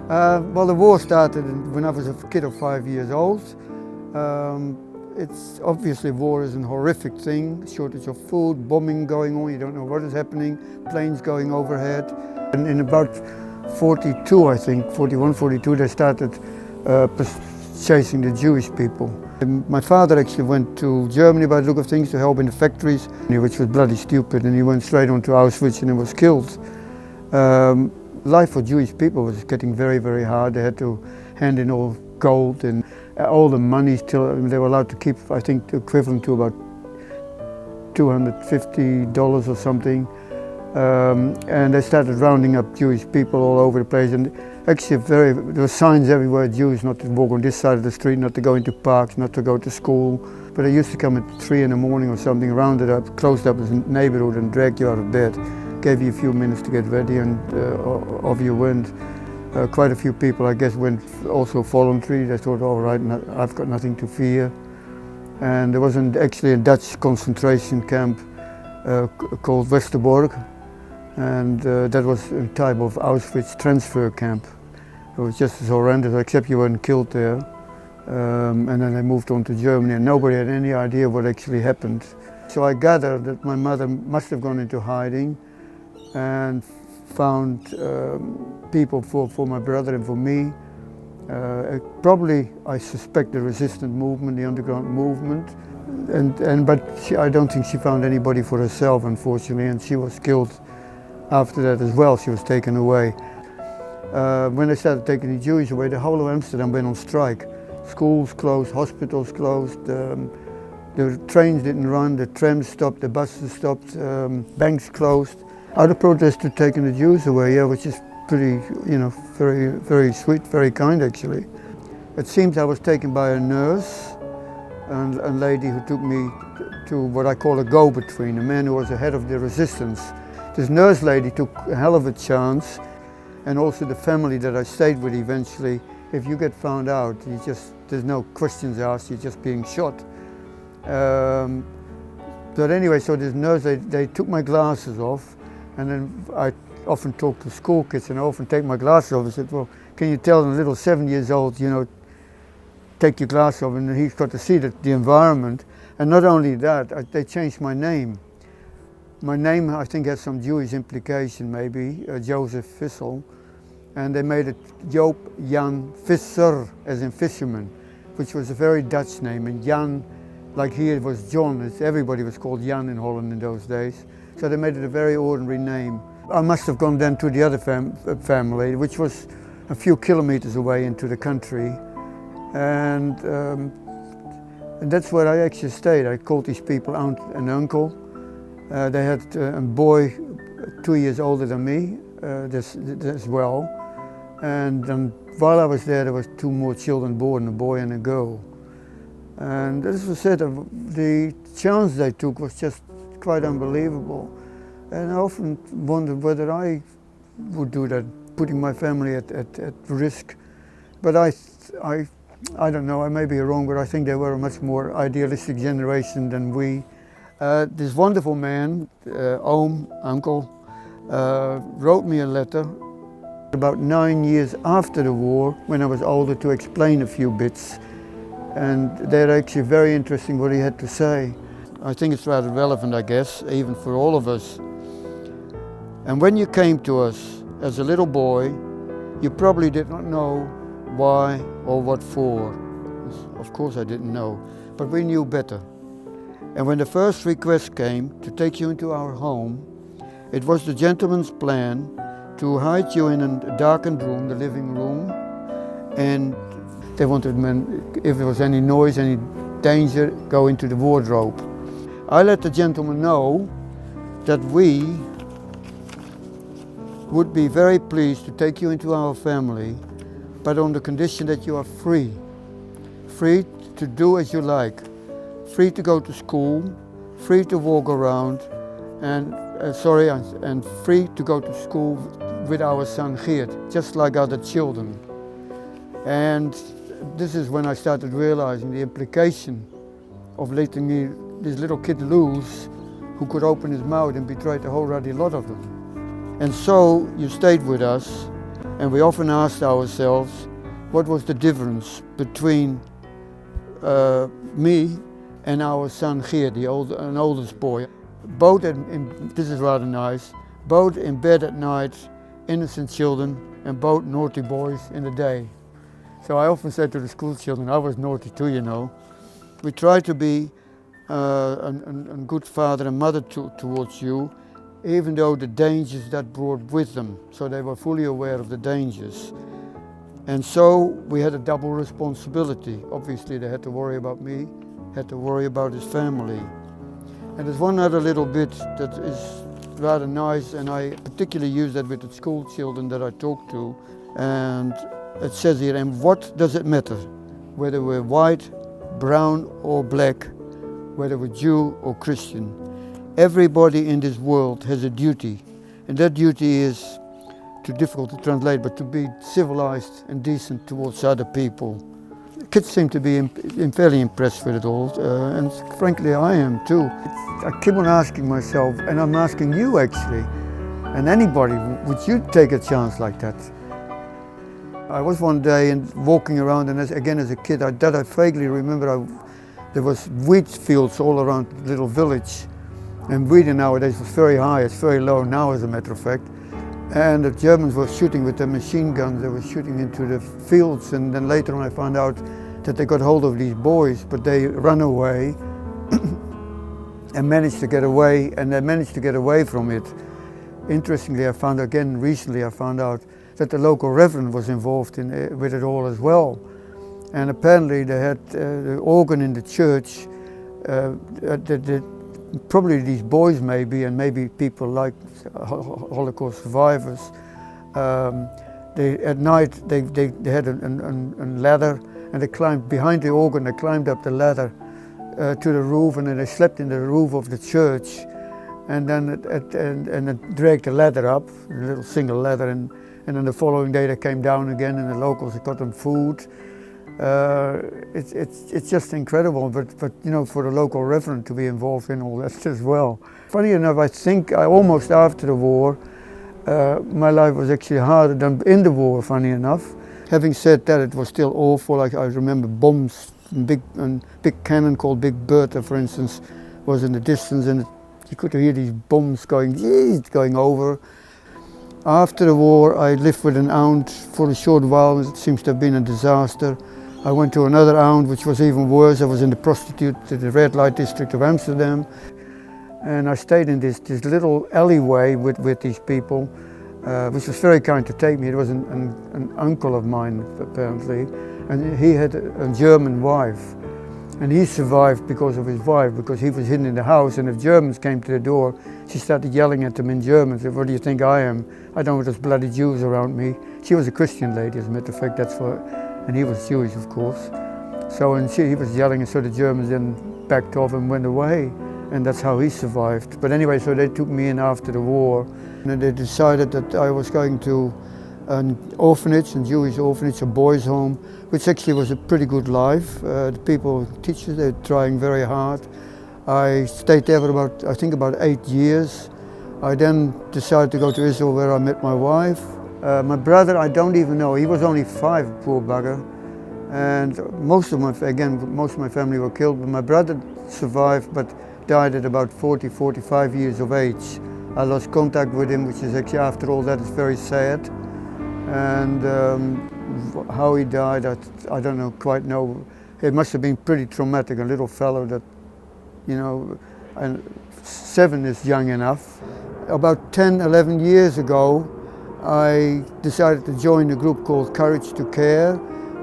Well, the war started when I was a kid of 5 years old. It's obviously war is a horrific thing, shortage of food, bombing going on, you don't know what is happening, planes going overhead. And in about 42, I think, 41, 42, they started chasing the Jewish people. And my father actually went to Germany by the look of things to help in the factories, which was bloody stupid, and he went straight on to Auschwitz and he was killed. Life for Jewish people was getting very, very hard. They had to hand in all gold and all the money still. They were allowed to keep, I think, equivalent to about $250 or something. And they started rounding up Jewish people all over the place. And actually, there were signs everywhere: Jews not to walk on this side of the street, not to go into parks, not to go to school. But they used to come at 3 in the morning or something, rounded up, closed up the neighborhood, and dragged you out of bed. Gave you a few minutes to get ready, and off you went. Quite a few people, I guess, went also voluntary. They thought, all right, I've got nothing to fear. And there was actually a Dutch concentration camp called Westerbork, and that was a type of Auschwitz transfer camp. It was just as horrendous, except you weren't killed there. And then they moved on to Germany, and nobody had any idea what actually happened. So I gathered that my mother must have gone into hiding and found people for my brother and for me. Probably, I suspect, the resistance movement, the underground movement. But I don't think she found anybody for herself, unfortunately, and she was killed after that as well. She was taken away. When they started taking the Jews away, the whole of Amsterdam went on strike. Schools closed, hospitals closed, the trains didn't run, the trams stopped, the buses stopped, banks closed. Out of protest to taking the Jews away, yeah, which is pretty, very, very sweet, very kind actually. It seems I was taken by a nurse, and a lady who took me to what I call a go-between, a man who was the head of the resistance. This nurse lady took a hell of a chance, and also the family that I stayed with eventually. If you get found out, there's no questions asked, you're just being shot. But anyway, so this nurse, they took my glasses off. And then I often talk to school kids, and I often take my glasses off and said, well, can you tell a little 7 years old, take your glasses off, and he's got to see the environment. And not only that, they changed my name. My name, I think, has some Jewish implication, maybe, Joseph Vissel. And they made it Joop Jan Visser, as in fisherman, which was a very Dutch name. And Jan, like here it was John, everybody was called Jan in Holland in those days. So they made it a very ordinary name. I must have gone then to the other family, which was a few kilometers away into the country. And that's where I actually stayed. I called these people aunt and uncle. They had a boy 2 years older than me as well. And while I was there was 2 more children born, a boy and a girl. And as I said, the chance they took was just quite unbelievable. And I often wondered whether I would do that, putting my family at risk. But I don't know, I may be wrong, but I think they were a much more idealistic generation than we. This wonderful man, uncle, wrote me a letter about 9 years after the war, when I was older, to explain a few bits. And they're actually very interesting what he had to say. I think it's rather relevant, I guess, even for all of us. And when you came to us as a little boy, you probably did not know why or what for. Of course I didn't know, but we knew better. And when the first request came to take you into our home, it was the gentleman's plan to hide you in a darkened room, the living room, and they wanted men, if there was any noise, any danger, go into the wardrobe. I let the gentleman know that we would be very pleased to take you into our family, but on the condition that you are free. Free to do as you like. Free to go to school, free to walk around, and free to go to school with our son Geert, just like other children. And this is when I started realizing the implication of letting this little kid loose, who could open his mouth and betray the whole ruddy lot of them. And so you stayed with us, And we often asked ourselves, what was the difference between me and our son Geert, an oldest boy. Both, this is rather nice, both in bed at night, innocent children, and both naughty boys in the day. So I often said to the school children, I was naughty too, you know. We tried to be a good father and mother towards you, even though the dangers that brought with them. So they were fully aware of the dangers. And so we had a double responsibility. Obviously they had to worry about me, had to worry about his family. And there's one other little bit that is rather nice, and I particularly use that with the school children that I talk to. And it says here, and what does it matter? Whether we're white, brown or black, whether we're Jew or Christian. Everybody in this world has a duty, and that duty is too difficult to translate, but to be civilized and decent towards other people. Kids seem to be fairly impressed with it all, and frankly I am too. I keep on asking myself, and I'm asking you actually, and anybody, would you take a chance like that? I was one day and walking around, and again as a kid, I vaguely remember there was wheat fields all around the little village, and wheat nowadays was very high, it's very low now as a matter of fact. And the Germans were shooting with their machine guns, they were shooting into the fields, and then later on I found out that they got hold of these boys, but they ran away and managed to get away, and they managed to get away from it. Interestingly, recently I found out that the local reverend was involved with it all as well. And apparently they had the organ in the church, probably these boys maybe, and maybe people like Holocaust survivors, at night they had a ladder, and they climbed behind the organ, they climbed up the ladder to the roof, and then they slept in the roof of the church, and then and dragged the ladder up, a little single ladder, and then the following day they came down again, and the locals got them food. It's just incredible, but you know, for the local reverend to be involved in all that as well. Funny enough, I think almost after the war, my life was actually harder than in the war, funny enough. Having said that, it was still awful. Like I remember bombs, and big cannon called Big Bertha, for instance, was in the distance, and you could hear these bombs going over. After the war, I lived with an aunt for a short while. It seems to have been a disaster. I went to another aunt, which was even worse. I was in the red light district of Amsterdam. And I stayed in this little alleyway with these people, which was very kind to take me. It was an uncle of mine, apparently. And he had a German wife. And he survived because of his wife, because he was hidden in the house, and if Germans came to the door, she started yelling at them in German. Said, what do you think I am? I don't want those bloody Jews around me. She was a Christian lady, as a matter of fact, and he was Jewish, of course. So he was yelling, and so the Germans then backed off and went away, and that's how he survived. But anyway, so they took me in after the war, and they decided that I was going to an orphanage, a Jewish orphanage, a boys' home, which actually was a pretty good life. The people, teachers, they were trying very hard. I stayed there for I think about 8 years. I then decided to go to Israel, where I met my wife. My brother, I don't even know, he was only 5, poor bugger. And most of my family were killed, but my brother survived, but died at about 40, 45 years of age. I lost contact with him, which is actually, after all that, is very sad. And how he died, I don't quite know. It must have been pretty traumatic, a little fellow that, you know, and 7 is young enough. About 10, 11 years ago, I decided to join a group called Courage to Care,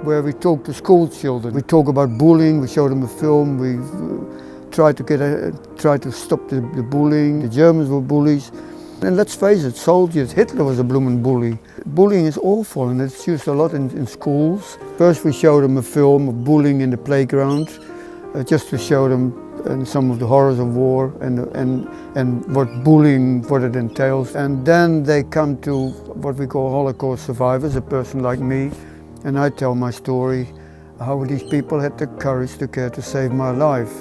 where we talk to school children. We talk about bullying, we show them a film, we try to stop the bullying. The Germans were bullies. And let's face it, soldiers, Hitler was a bloomin' bully. Bullying is awful, and it's used a lot in schools. First we showed them a film of bullying in the playground, just to show them some of the horrors of war and what it entails. And then they come to what we call Holocaust survivors, a person like me, and I tell my story, how these people had the courage to care to save my life.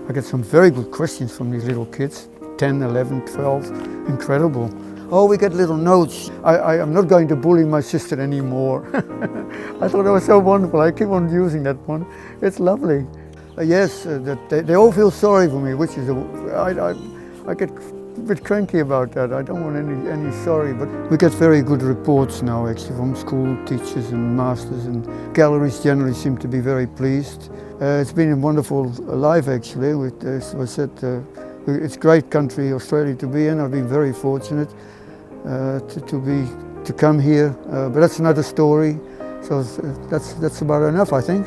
I get some very good questions from these little kids, 10, 11, 12, incredible. Oh, we get little notes. I am not going to bully my sister anymore. I thought that was so wonderful. I keep on using that one. It's lovely. Yes, that they all feel sorry for me, which is, I get a bit cranky about that. I don't want any sorry, but we get very good reports now actually from school teachers and masters, and galleries generally seem to be very pleased. It's been a wonderful life actually. As I said, it's a great country, Australia, to be in. I've been very fortunate to come here, but that's another story. So that's about enough, I think.